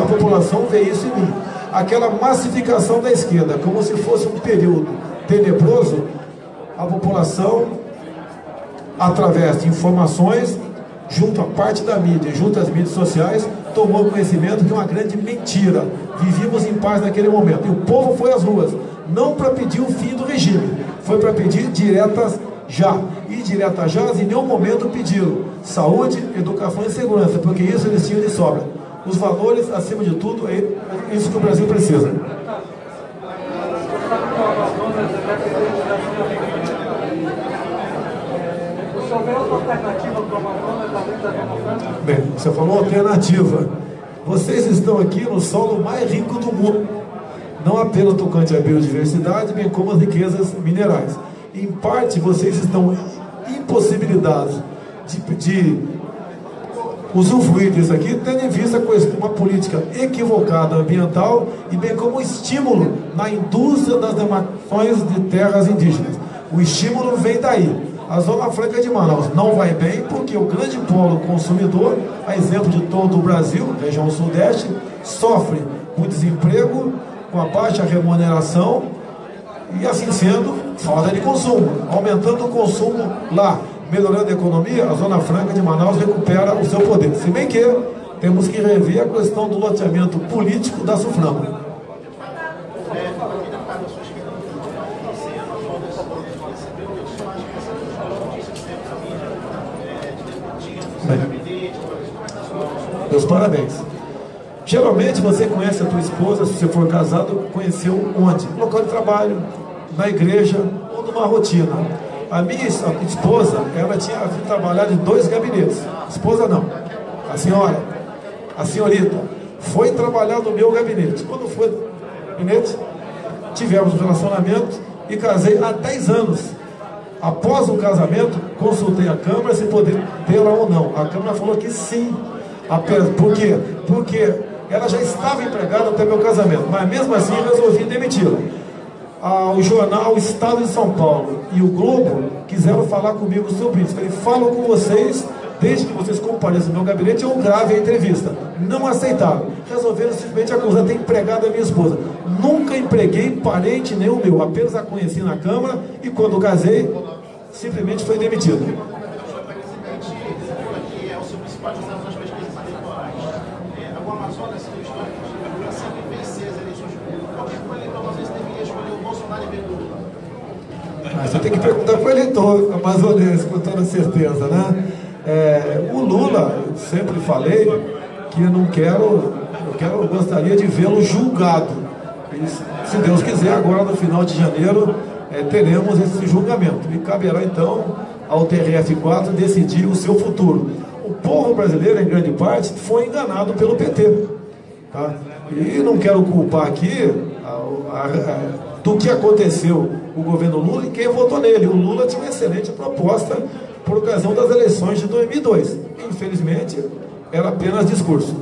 a população vê isso em mim. Aquela massificação da esquerda, como se fosse um período tenebroso, a população, através de informações, junto à parte da mídia, junto às mídias sociais, tomou conhecimento de uma grande mentira. Vivíamos em paz naquele momento. E o povo foi às ruas, não para pedir o fim do regime, foi para pedir diretas já. E diretas já, em nenhum momento pediram saúde, educação e segurança, porque isso eles tinham de sobra. Os valores, acima de tudo, é isso que o Brasil precisa. Bem, você falou alternativa. Vocês estão aqui no solo mais rico do mundo, não apenas tocante à biodiversidade, bem como as riquezas minerais. Em parte, vocês estão impossibilitados de usufruir disso aqui, tendo em vista uma política equivocada ambiental e bem como estímulo na indústria das demarcações de terras indígenas. O estímulo vem daí. A Zona Franca de Manaus não vai bem porque o grande polo consumidor, a exemplo de todo o Brasil, região sudeste, sofre com desemprego, com a baixa remuneração e, assim sendo, falta de consumo. Aumentando o consumo lá, melhorando a economia, a Zona Franca de Manaus recupera o seu poder. Se bem que temos que rever a questão do loteamento político da Suframa. Bem, meus parabéns. Geralmente você conhece a tua esposa, se você for casado, conheceu onde? No local de trabalho, na igreja ou numa rotina. A minha esposa, ela tinha trabalhado em 2 gabinetes. Esposa não, a senhorita foi trabalhar no meu gabinete. Quando foi no gabinete, tivemos um relacionamento e casei há 10 anos. Após o casamento, consultei a Câmara se poderia tê-la ou não. A Câmara falou que sim. Por quê? Porque ela já estava empregada até meu casamento, mas mesmo assim resolvi demiti-la. O jornal Estado de São Paulo e o Globo quiseram falar comigo sobre isso. Falei, falo com vocês, desde que vocês compareçam no meu gabinete, eu grave a entrevista. Não aceitaram. Resolveram simplesmente acusar de ter empregado a minha esposa. Nunca empreguei parente nenhum meu, apenas a conheci na Câmara e quando casei, simplesmente foi demitido. Você tem que perguntar para o eleitor amazonense, com toda certeza, né? O Lula, eu sempre falei que eu gostaria de vê-lo julgado. E, se Deus quiser, agora no final de janeiro, teremos esse julgamento. E caberá então ao TRF4 decidir o seu futuro. O povo brasileiro, em grande parte, foi enganado pelo PT. Tá? E não quero culpar aqui do que aconteceu o governo Lula e quem votou nele. O Lula tinha uma excelente proposta por ocasião das eleições de 2002. Infelizmente, era apenas discurso.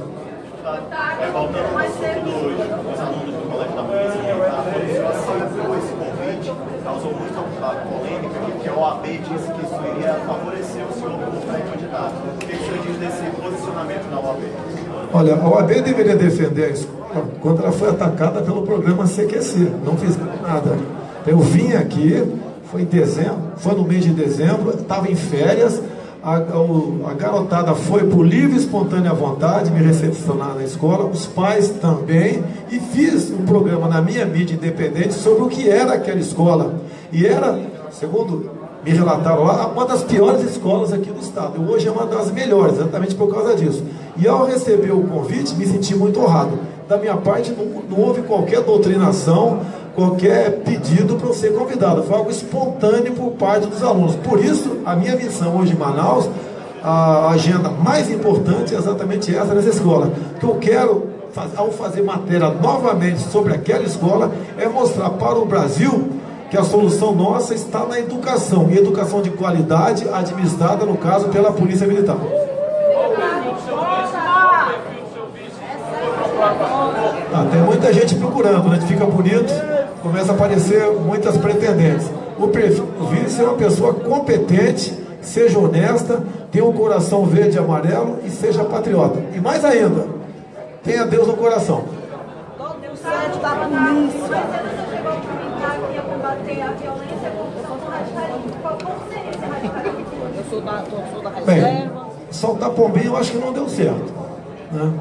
Voltando ao assunto dos alunos do Colégio da Polícia Militar, esse convite causou muita polêmica, porque a OAB disse que isso iria favorecer o senhor como pré-candidato. O que o senhor diz desse posicionamento da OAB? Olha, a OAB deveria defender a escola quando ela foi atacada pelo programa CQC. Não fiz nada. Eu vim aqui, foi em dezembro, foi no mês de dezembro, estava em férias, a garotada foi por livre e espontânea vontade me recepcionar na escola, os pais também, e fiz um programa na minha mídia independente sobre o que era aquela escola. E era, segundo me relataram lá, uma das piores escolas aqui do estado. E hoje é uma das melhores, exatamente por causa disso. E ao receber o convite, me senti muito honrado. Da minha parte, não houve qualquer doutrinação, qualquer pedido para eu ser convidado. Foi algo espontâneo por parte dos alunos. Por isso, a minha missão hoje em Manaus, a agenda mais importante é exatamente essa nessa escola. O que eu quero, ao fazer matéria novamente sobre aquela escola, é mostrar para o Brasil que a solução nossa está na educação, e educação de qualidade, administrada, no caso, pela Polícia Militar. Tem muita gente procurando, né? Fica bonito, começa a aparecer muitas pretendentes. O perfil do vice é uma pessoa competente, seja honesta, tenha um coração verde e amarelo e seja patriota. E mais ainda, Tenha Deus no coração. Deus certo estava nisso. Mas você chegou a comentar que ia combater a violência e a corrupção do radicalismo. Como seria esse radicalismo? Eu sou da reserva. Bem, soltar pombinho eu acho que não deu certo, né?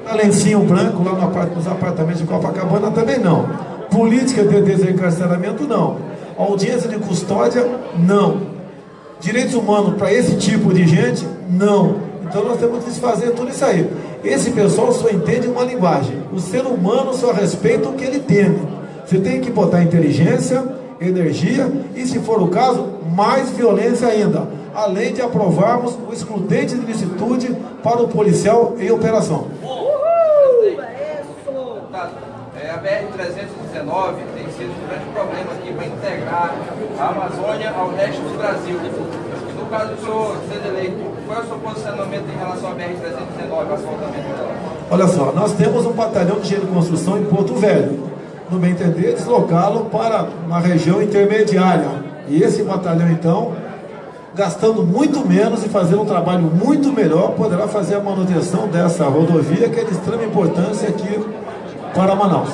A lencinho branco lá nos apartamentos de Copacabana também não. Política de desencarceramento não. Audiência de custódia não. Direitos humanos para esse tipo de gente não. Então nós temos que desfazer tudo isso aí. Esse pessoal só entende uma linguagem. O ser humano só respeita o que ele teme. Você tem que botar inteligência, energia e, se for o caso, mais violência ainda. Além de aprovarmos o excludente de licitude para o policial em operação. A BR-319 tem sido um grande problema aqui para integrar a Amazônia ao resto do Brasil. E no caso do senhor sendo eleito, qual é o seu posicionamento em relação à BR-319, asfaltamento dela? Olha só, nós temos um batalhão de engenharia de construção em Porto Velho. No meu entender, deslocá-lo para uma região intermediária. E esse batalhão, então, gastando muito menos e fazendo um trabalho muito melhor, poderá fazer a manutenção dessa rodovia, que é de extrema importância aqui para Manaus.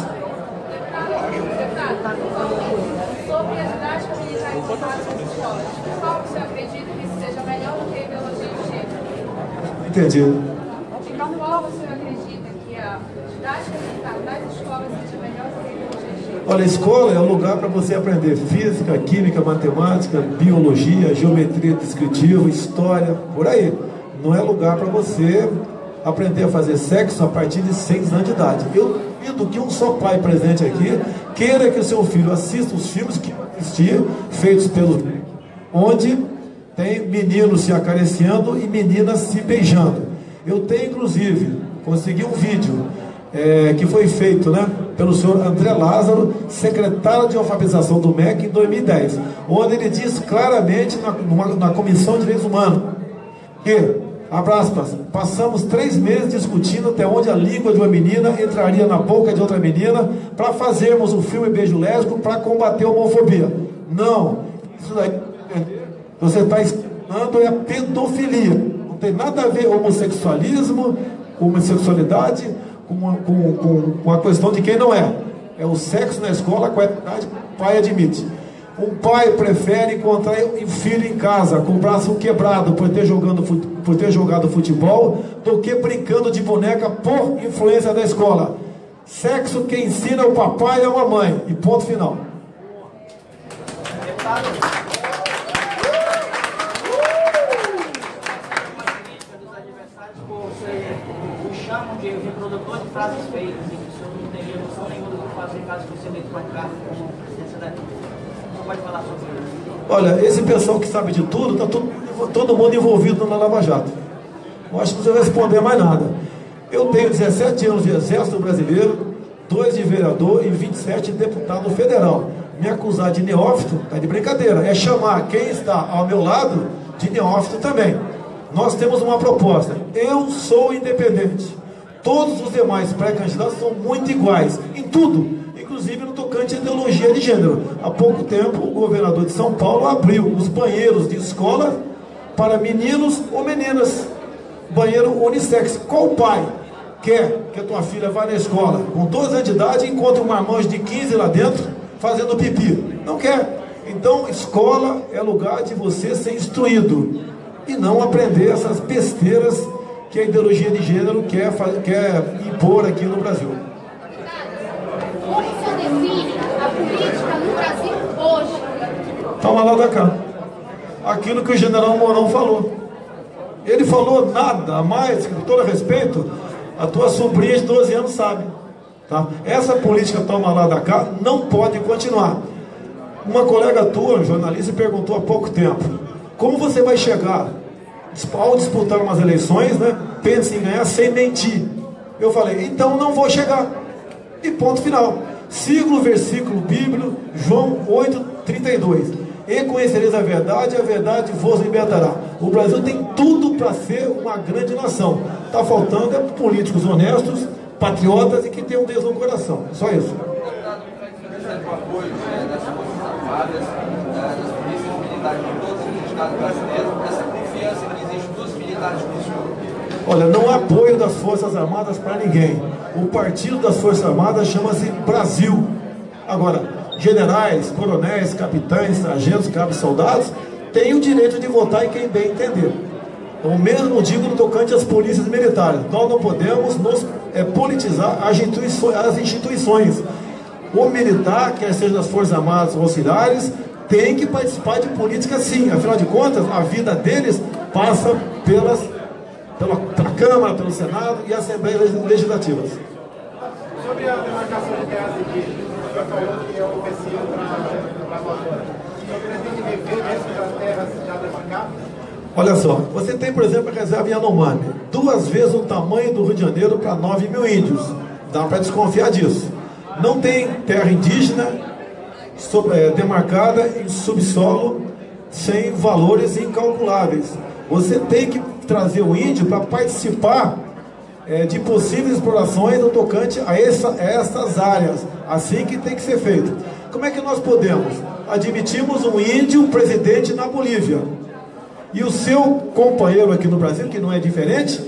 Sobre a didática militar implantada nas escolas, qual você acredita que seja melhor do que a ideologia de gênero? Entendido. Então, qual você acredita que a didática militar das escolas seja melhor do que a ideologia de gênero? Olha, a escola é um lugar para você aprender física, química, matemática, biologia, geometria descritiva, história, por aí. Não é lugar para você aprender a fazer sexo a partir de 6 anos de idade. Eu duvido que um só pai presente aqui queira que o seu filho assista os filmes que existiam, feitos pelos... onde tem meninos se acariciando e meninas se beijando. Eu tenho, inclusive, consegui um vídeo que foi feito, né, pelo senhor André Lázaro, secretário de alfabetização do MEC, em 2010, onde ele diz claramente na Comissão de Direitos Humanos que, abre aspas, passamos 3 meses discutindo até onde a língua de uma menina entraria na boca de outra menina para fazermos um filme beijo lésbico para combater a homofobia. Não, isso daí você está ensinando a pedofilia. Não tem nada a ver homossexualismo, homossexualidade com a questão de quem não é. É o sexo na escola com a idade que o pai admite. Um pai prefere encontrar um filho em casa com o braço quebrado por ter jogado futebol do que brincando de boneca por influência da escola. Sexo quem ensina é o papai e a mamãe. E ponto final. O chamam de reprodutor de frases feitas e que o senhor não teria noção nenhuma do que fazer caso você eleito para cargo como presidência da República. Pode falar sobre isso? Olha, esse pessoal que sabe de tudo, está todo mundo envolvido na Lava Jato. Eu acho que não vai responder mais nada. Eu tenho 17 anos de exército brasileiro, 2 de vereador e 27 de deputado federal. Me acusar de neófito é de brincadeira, é chamar quem está ao meu lado de neófito também. Nós temos uma proposta, eu sou independente. Todos os demais pré-candidatos são muito iguais, em tudo, inclusive no tocante à ideologia de gênero. Há pouco tempo, o governador de São Paulo abriu os banheiros de escola para meninos ou meninas, banheiro unissex. Qual pai quer que a tua filha vá na escola com 12 anos de idade e encontre um marmanjo de 15 lá dentro fazendo pipi? Não quer. Então, escola é lugar de você ser instruído e não aprender essas besteiras que a ideologia de gênero quer impor aqui no Brasil. Como se define a política no Brasil hoje? Toma lá da cá. Aquilo que o general Mourão falou. Ele falou nada a mais, com todo respeito, a tua sobrinha de 12 anos sabe. Tá? Essa política toma lá da cá não pode continuar. Uma colega tua, jornalista, perguntou há pouco tempo: como você vai chegar ao disputar umas eleições, né? Pense em ganhar sem mentir. Eu falei, então não vou chegar. E ponto final. Siga o versículo bíblico, João 8:32. E conhecereis a verdade vos libertará. O Brasil tem tudo para ser uma grande nação. Está faltando políticos honestos, patriotas e que tenham Deus no coração. Só isso. Deputado, o apoio das Forças Armadas, das polícias militares de todos os estados brasileiros, essa confiança que existe dos militares no Sul. Olha, não há apoio das Forças Armadas para ninguém. O partido das Forças Armadas chama-se Brasil. Agora, generais, coronéis, capitães, sargentos, cabos, soldados têm o direito de votar em quem bem entender. O mesmo digo no tocante às polícias militares. Nós não podemos nos politizar as instituições. O militar, quer seja das Forças Armadas ou auxiliares, tem que participar de política sim. Afinal de contas, a vida deles passa pela Câmara, pelo Senado e Assembleias Legislativas. Sobre a demarcação de terras indígenas, o senhor falou que é um empecilho para a Amazônia. O senhor pretende rever essas terras já demarcadas? Olha só, você tem, por exemplo, a reserva Yanomami, 2 vezes o tamanho do Rio de Janeiro para 9 mil índios. Dá para desconfiar disso. Não tem terra indígena demarcada em subsolo sem valores incalculáveis. Você tem que trazer o índio para participar de possíveis explorações no tocante a essas áreas. Assim que tem que ser feito. Como é que nós podemos? Admitimos um índio presidente na Bolívia e o seu companheiro aqui no Brasil, que não é diferente,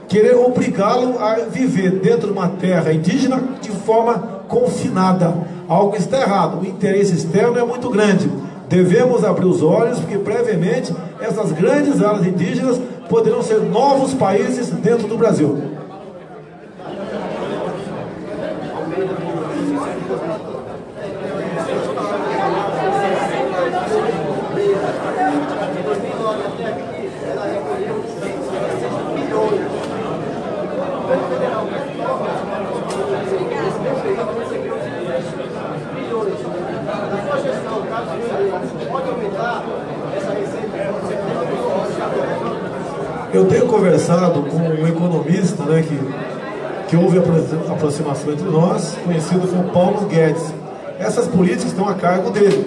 querer obrigá-lo a viver dentro de uma terra indígena de forma confinada. Algo está errado. O interesse externo é muito grande. Devemos abrir os olhos, porque brevemente essas grandes áreas indígenas poderão ser novos países dentro do Brasil. Eu tenho conversado com um economista, né, que houve aproximação entre nós, conhecido como Paulo Guedes. Essas políticas estão a cargo dele.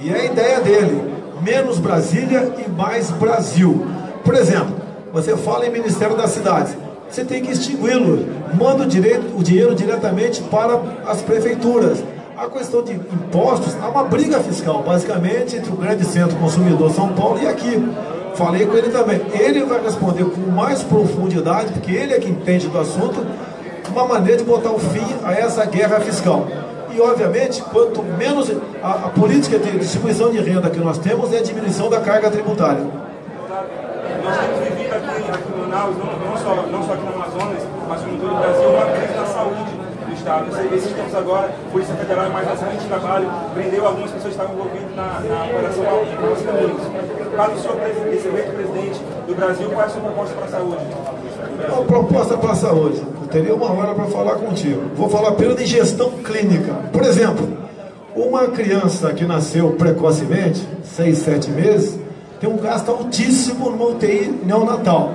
E é a ideia dele, menos Brasília e mais Brasil. Por exemplo, você fala em Ministério das Cidades, você tem que extingui-lo, manda o dinheiro diretamente para as prefeituras. A questão de impostos, há uma briga fiscal, basicamente, entre o grande centro consumidor São Paulo e aqui. Falei com ele também. Ele vai responder com mais profundidade, porque ele é que entende do assunto, uma maneira de botar um fim a essa guerra fiscal. E, obviamente, quanto menos a política de distribuição de renda que nós temos é a diminuição da carga tributária. Nós temos vivido aqui no Manaus, não só aqui no Amazonas, mas em todo o Brasil, uma crise na saúde do Estado. Esses tempos agora, a Polícia Federal, mais acidente de trabalho, prendeu algumas pessoas que estavam envolvidas na operação Alpine. Caso o senhor seja eleito presidente do Brasil, qual é a sua proposta para a saúde? A proposta para a saúde, eu teria uma hora para falar contigo. Vou falar apenas de gestão clínica. Por exemplo, uma criança que nasceu precocemente, 6, 7 meses, tem um gasto altíssimo numa UTI neonatal.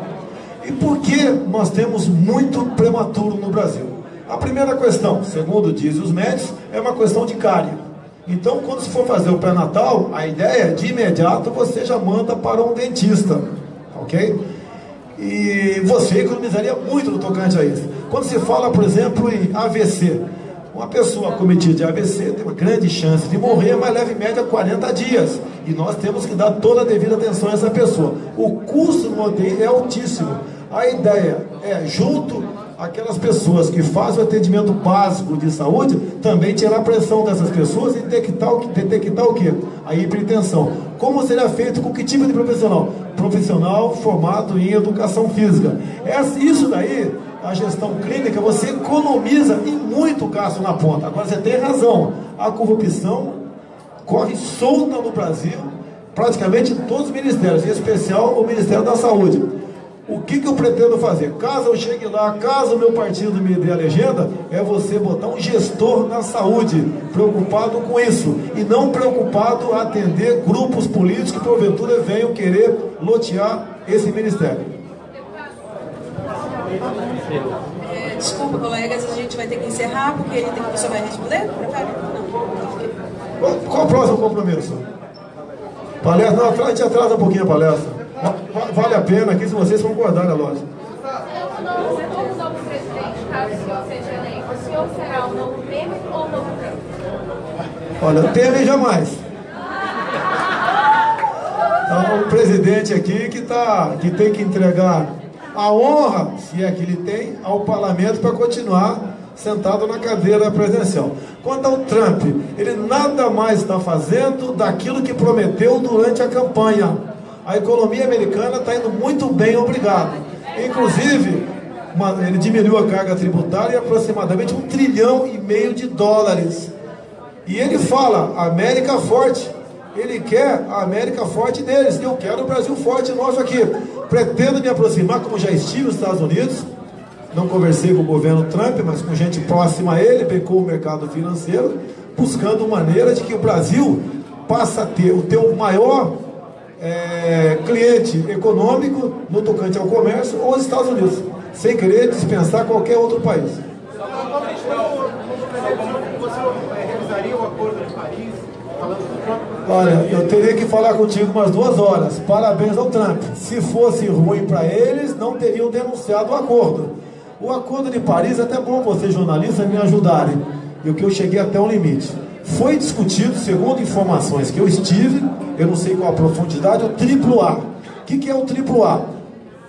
E por que nós temos muito prematuro no Brasil? A primeira questão, segundo dizem os médicos, é uma questão de cárie. Então, quando se for fazer o pré-natal, a ideia é, de imediato, você já manda para um dentista, ok? E você economizaria muito no tocante a isso. Quando se fala, por exemplo, em AVC, uma pessoa cometida de AVC tem uma grande chance de morrer, mas leva em média 40 dias. E nós temos que dar toda a devida atenção a essa pessoa. O custo no UTI é altíssimo. A ideia é, junto aquelas pessoas que fazem o atendimento básico de saúde, também tirar a pressão dessas pessoas e detectar o quê? A hipertensão. Como será feito com que tipo de profissional? Profissional formado em educação física. Isso daí, a gestão clínica, você economiza e muito gasto na ponta. Agora você tem razão, a corrupção corre solta no Brasil, praticamente em todos os ministérios, em especial o Ministério da Saúde. O que eu pretendo fazer? Caso eu chegue lá, caso o meu partido me dê a legenda, é você botar um gestor na saúde, preocupado com isso, e não preocupado a atender grupos políticos que porventura venham querer lotear esse ministério. Desculpa, colegas, a gente vai ter que encerrar, porque ele tem que você vai responder? Qual o próximo compromisso? Palestra? Não, a gente atrasa um pouquinho a palestra. Vale a pena aqui se vocês concordarem, é lógico. Como novo presidente, caso o senhor seja eleito, o senhor será um novo Temer ou um novo Trump? Olha, Temer jamais. Então, o presidente aqui que tem que entregar a honra, se é que ele tem, ao parlamento para continuar sentado na cadeira presidencial. Quanto ao Trump, ele nada mais está fazendo daquilo que prometeu durante a campanha. A economia americana está indo muito bem, obrigado. Inclusive, ele diminuiu a carga tributária em aproximadamente $1,5 trilhão de dólares. E ele fala, América forte. Ele quer a América forte deles. Eu quero o Brasil forte nosso aqui. Pretendo me aproximar, como já estive nos Estados Unidos. Não conversei com o governo Trump, mas com gente próxima a ele, bem como o mercado financeiro, buscando maneira de que o Brasil passe a ter o teu maior cliente econômico no tocante ao comércio, os Estados Unidos, sem querer dispensar qualquer outro país. Você revisaria o acordo de Paris, falando do Trump? Olha, eu teria que falar contigo umas 2 horas. Parabéns ao Trump. Se fosse ruim para eles, não teriam denunciado o acordo. O acordo de Paris, é até bom vocês jornalistas me ajudarem, e o que eu cheguei até um limite. Foi discutido, segundo informações que eu estive, eu não sei qual a profundidade, o AAA. O que é o AAA?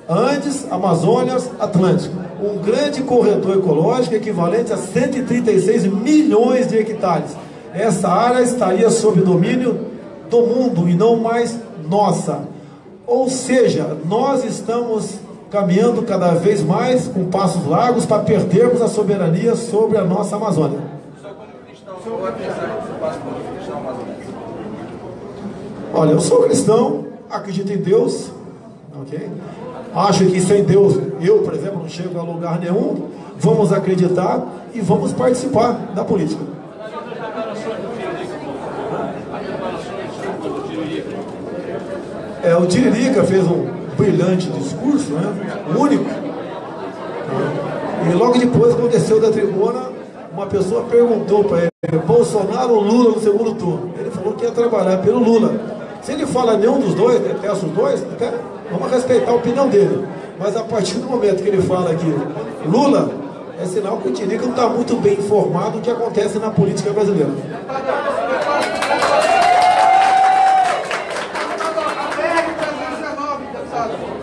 Andes, Amazônias, Atlântico. Um grande corredor ecológico equivalente a 136 milhões de hectares. Essa área estaria sob domínio do mundo e não mais nossa. Ou seja, nós estamos caminhando cada vez mais com passos largos para perdermos a soberania sobre a nossa Amazônia. Olha, eu sou cristão, acredito em Deus, ok? Acho que sem Deus, eu, por exemplo, não chego a lugar nenhum. Vamos acreditar e vamos participar da política. O Tiririca fez um brilhante discurso, né? Único. E logo depois, quando desceu da tribuna, uma pessoa perguntou para ele: Bolsonaro ou Lula no segundo turno? Ele falou que ia trabalhar pelo Lula. Se ele fala nenhum dos dois, detesta os dois, até vamos respeitar a opinião dele. Mas a partir do momento que ele fala aqui Lula, é sinal que o Tiririca não está muito bem informado do que acontece na política brasileira.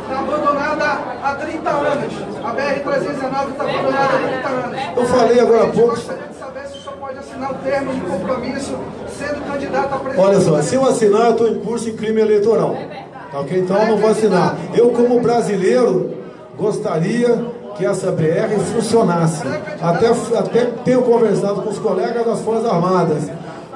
Está abandonada há 30 anos. A BR-319 está abandonada há 30 anos. Eu falei agora há pouco. Gostaria de saber se o senhor pode assinar um termo de compromisso sendo candidato a presidente. Olha só, se eu assinar, eu estou em curso em crime eleitoral. Tá, ok? Então eu não vou assinar. Eu, como brasileiro, gostaria que essa BR funcionasse. Até tenho conversado com os colegas das Forças Armadas.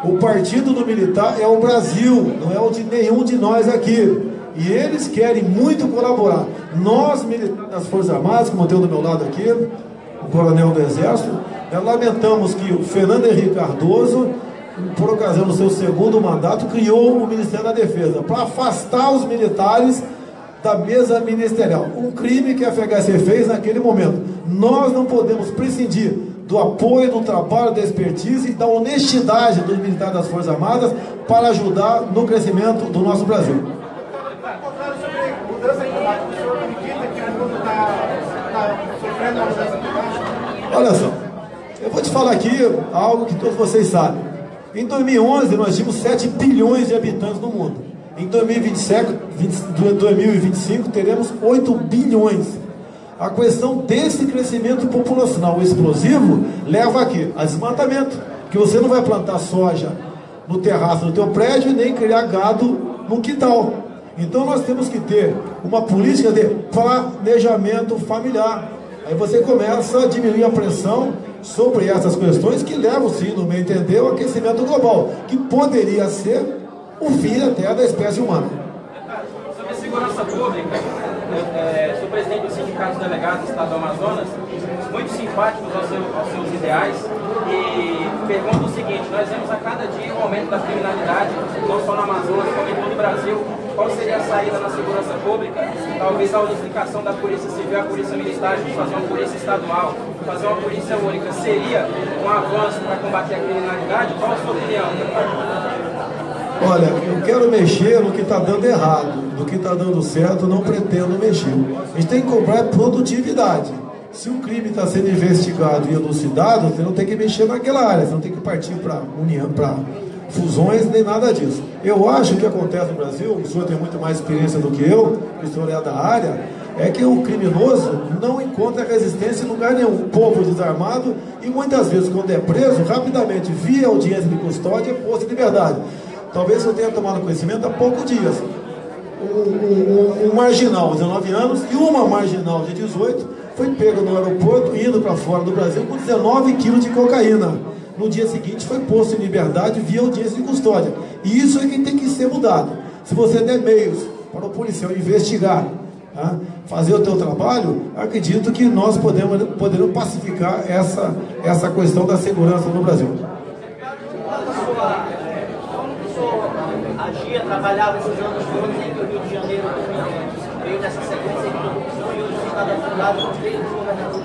O partido do militar é o Brasil, não é o de nenhum de nós aqui. E eles querem muito colaborar. Nós, das Forças Armadas, como eu tenho do meu lado aqui, o coronel do Exército, lamentamos que o Fernando Henrique Cardoso, por ocasião do seu segundo mandato, criou o Ministério da Defesa para afastar os militares da mesa ministerial. Um crime que a FHC fez naquele momento. Nós não podemos prescindir do apoio, do trabalho, da expertise e da honestidade dos militares das Forças Armadas para ajudar no crescimento do nosso Brasil. Olha só, eu vou te falar aqui algo que todos vocês sabem. Em 2011 nós tínhamos 7 bilhões de habitantes no mundo. Em 2025 teremos 8 bilhões. A questão desse crescimento populacional explosivo leva aqui a desmatamento, que você não vai plantar soja no terraço do teu prédio e nem criar gado no quintal. Então nós temos que ter uma política de planejamento familiar. Aí você começa a diminuir a pressão sobre essas questões que levam, sim, no meu entender, ao aquecimento global, que poderia ser o fim até da espécie humana. Sobre segurança pública, sou presidente do Sindicato dos Delegados do Estado do Amazonas, muito simpáticos aos seus ideais, e pergunto o seguinte: nós vemos a cada dia um aumento da criminalidade, não só no Amazonas, como em todo o Brasil. Qual seria a saída na segurança pública? Talvez a unificação da Polícia Civil à Polícia Militar, fazer uma polícia estadual, fazer uma polícia única, seria um avanço para combater a criminalidade? Qual a sua opinião? Olha, eu quero mexer no que está dando errado, no que está dando certo, não pretendo mexer. A gente tem que cobrar produtividade. Se o crime está sendo investigado e elucidado, você não tem que mexer naquela área, você não tem que partir para união, para fusões, nem nada disso. Eu acho que acontece no Brasil, o senhor tem muito mais experiência do que eu, o senhor é da área, é que o criminoso não encontra resistência em lugar nenhum. O povo desarmado, e muitas vezes, quando é preso, rapidamente, via audiência de custódia, é posto em liberdade. Talvez eu tenha tomado conhecimento há poucos dias. Um marginal de 19 anos e uma marginal de 18 foi pego no aeroporto, indo para fora do Brasil, com 19 quilos de cocaína. No dia seguinte foi posto em liberdade via audiência de custódia. E isso é que tem que ser mudado. Se você der meios para o policial investigar, tá, fazer o teu trabalho, acredito que nós podemos pacificar essa questão da segurança no Brasil. Agia, trabalhava esses anos todos em que o Rio de Janeiro veio nessa sequência de corrupção e hoje está afundado nos treinos do governador.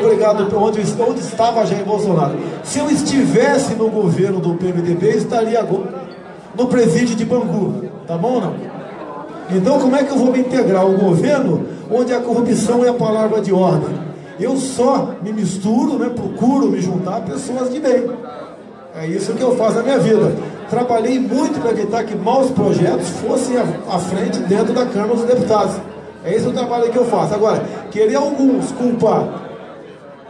Obrigado. Onde estava Jair Bolsonaro? Se eu estivesse no governo do PMDB, estaria agora no presídio de Bangu. Tá bom ou não? Então, como é que eu vou me integrar ao governo onde a corrupção é a palavra de ordem? Eu só me misturo, né, procuro me juntar a pessoas de bem. É isso que eu faço na minha vida. Trabalhei muito para evitar que maus projetos fossem à frente dentro da Câmara dos Deputados. É esse o trabalho que eu faço. Agora, querer alguns culpar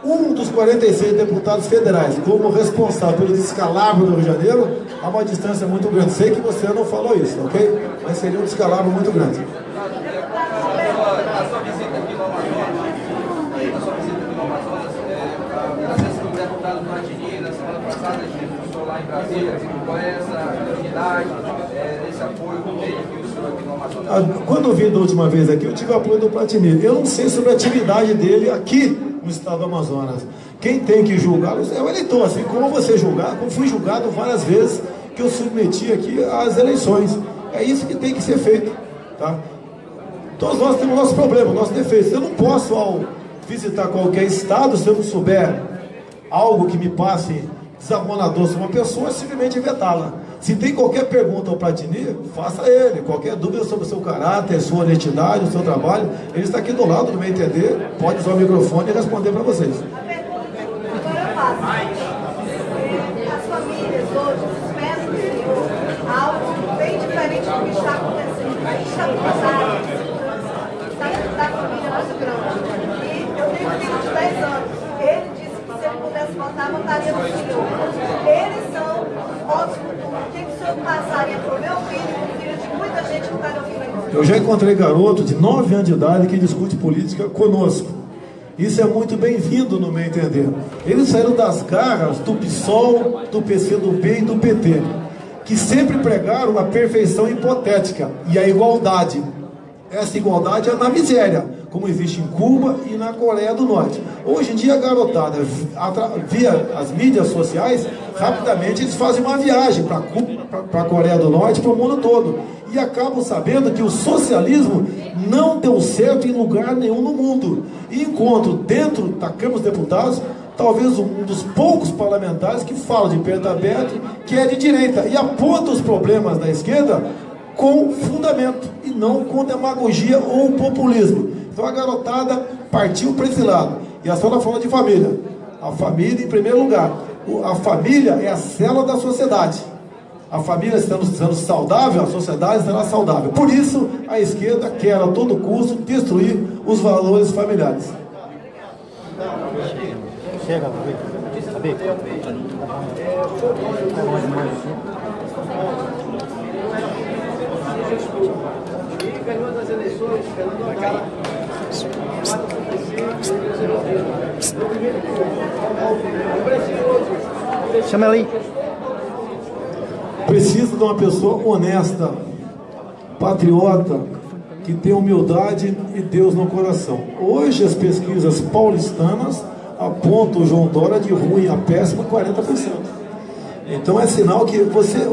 um dos 46 deputados federais como responsável pelo descalabro do Rio de Janeiro, há uma distância muito grande. Sei que você não falou isso, ok? Mas seria um descalabro muito grande. A sua visita aqui no Amazonas, a presença do deputado Platini, na semana passada, a gente estou lá em Brasília, qual é essa unidade, esse apoio que tem aqui o senhor aqui no Amazonas? Quando eu vim da última vez aqui, eu tive o apoio do Platini. Eu não sei sobre a atividade dele aqui no estado do Amazonas. Quem tem que julgar é o eleitor, assim como você julgar, como fui julgado várias vezes que eu submeti aqui às eleições. É isso que tem que ser feito, tá? Todos nós temos nosso problema, nosso defeito. Eu não posso, ao visitar qualquer estado, se eu não souber algo que me passe desaponador sobre uma pessoa, simplesmente vetá-la. Se tem qualquer pergunta ao Platini, faça ele. Qualquer dúvida sobre o seu caráter, sua honestidade, o seu trabalho, ele está aqui do lado, no meu entender, pode usar o microfone e responder para vocês. Agora eu faço. As famílias hoje esperam do Senhor algo bem diferente do que está acontecendo. A gente está com da família Nosso Grande. E eu tenho um filho de 10 anos. Ele disse que se ele pudesse votar, votaria no Senhor. Eles são os votos futuros. O que o Senhor passaria para o meu filho e para o filho de muita gente que está no filho? Eu já encontrei garoto de 9 anos de idade que discute política conosco. Isso é muito bem-vindo no meu entender. Eles saíram das garras do PSOL, do PCdoB e do PT, que sempre pregaram a perfeição hipotética e a igualdade. Essa igualdade é na miséria, como existe em Cuba e na Coreia do Norte. Hoje em dia, a garotada, via as mídias sociais, rapidamente eles fazem uma viagem para Cuba, para a Coreia do Norte, para o mundo todo. E acabam sabendo que o socialismo não deu certo em lugar nenhum no mundo. E encontro dentro da Câmara dos Deputados, talvez um dos poucos parlamentares que falam de peito aberto, que é de direita, e aponta os problemas da esquerda com fundamento, e não com demagogia ou populismo. Então a garotada partiu para esse lado. E a senhora falou de família. A família em primeiro lugar. A família é a célula da sociedade. A família estando saudável, a sociedade estará saudável. Por isso, a esquerda quer a todo custo destruir os valores familiares. Chega, E ganhou das eleições, ganhou aquela. Chama ela aí. Precisa de uma pessoa honesta, patriota, que tem humildade e Deus no coração. Hoje as pesquisas paulistanas apontam o João Dória de ruim a péssimo 40%. Então é sinal que o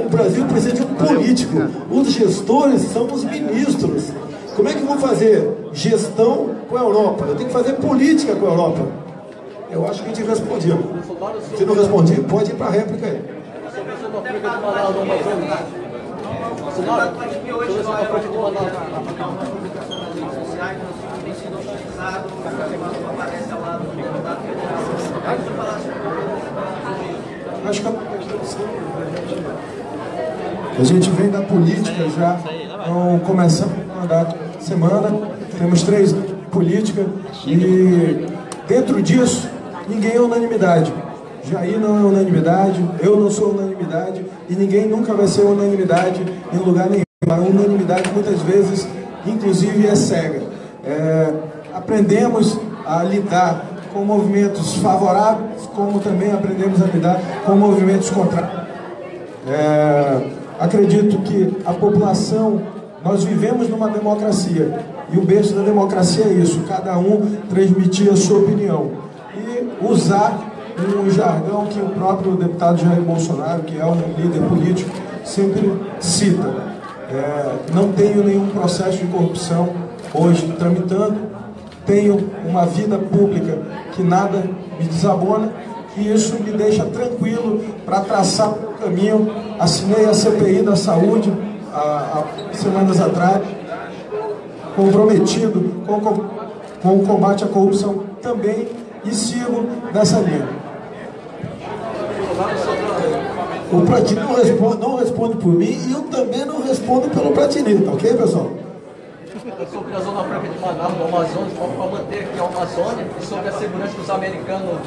Brasil precisa de um político. Os gestores são os ministros. Como é que vão fazer gestão com a Europa? Eu tenho que fazer política com a Europa. Eu acho que a gente respondeu. Se não respondi, pode ir para a réplica aí. Acho que a gente vem da política já, então começamos o mandato semana, temos 3 anos de política e dentro disso ninguém é unanimidade. Jair não é unanimidade, eu não sou unanimidade e ninguém nunca vai ser unanimidade em lugar nenhum. A unanimidade muitas vezes, inclusive, é cega. Aprendemos a lidar com movimentos favoráveis, como também aprendemos a lidar com movimentos contrários. Acredito que a população, nós vivemos numa democracia e o berço da democracia é isso, cada um transmitir a sua opinião e usar um jargão que o próprio deputado Jair Bolsonaro, que é um líder político, sempre cita. Não tenho nenhum processo de corrupção hoje tramitando, tenho uma vida pública que nada me desabona e isso me deixa tranquilo para traçar o caminho. Assinei a CPI da saúde há semanas atrás, comprometido com o combate à corrupção também e sigo nessa linha. O Platini não responde por mim e eu também não respondo pelo Platini, tá ok, pessoal? Sobre a Zona Franca de Manaus, do Amazonas, para manter aqui a Amazônia, e sobre a segurança dos americanos,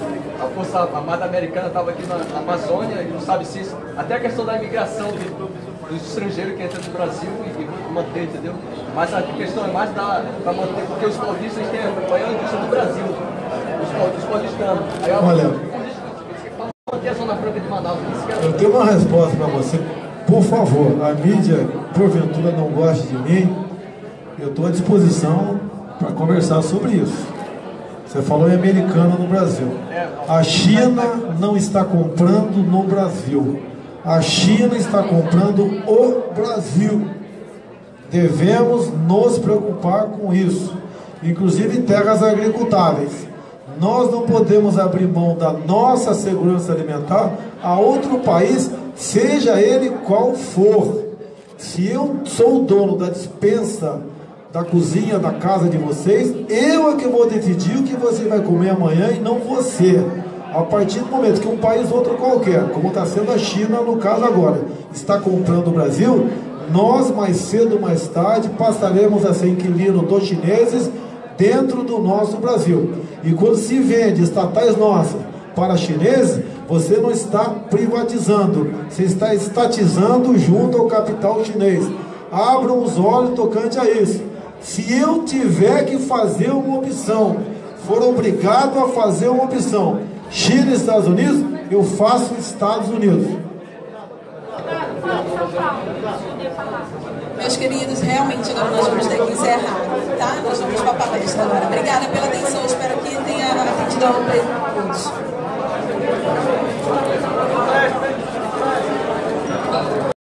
a Força Armada Americana estava aqui na Amazônia, e não sabe se isso, até a questão da imigração dos estrangeiros que entram no Brasil e manter, entendeu? Mas a questão é mais para manter, porque os paulistas têm a maior indústria do Brasil, os paulistanos. Aí, olha, a Zona Franca de Manaus. Eu tenho uma resposta para você. Por favor, a mídia, porventura, não gosta de mim, eu estou à disposição para conversar sobre isso. Você falou em americano no Brasil. A China não está comprando no Brasil. A China está comprando o Brasil. Devemos nos preocupar com isso. Inclusive em terras agricultáveis. Nós não podemos abrir mão da nossa segurança alimentar a outro país, seja ele qual for. Se eu sou o dono da despensa, da cozinha, da casa de vocês, eu é que vou decidir o que você vai comer amanhã e não você. A partir do momento que um país outro qualquer, como está sendo a China no caso agora, está comprando o Brasil, nós mais cedo ou mais tarde passaremos a ser inquilino dos chineses dentro do nosso Brasil. E quando se vende estatais nossas para chineses, você não está privatizando, você está estatizando junto ao capital chinês. Abram os olhos tocante a isso. Se eu tiver que fazer uma opção, for obrigado a fazer uma opção, China e Estados Unidos, eu faço Estados Unidos. Meus queridos, realmente agora nós vamos ter que encerrar, tá? Nós vamos para a palestra agora. Obrigada pela atenção, espero que tenha atendido a todos.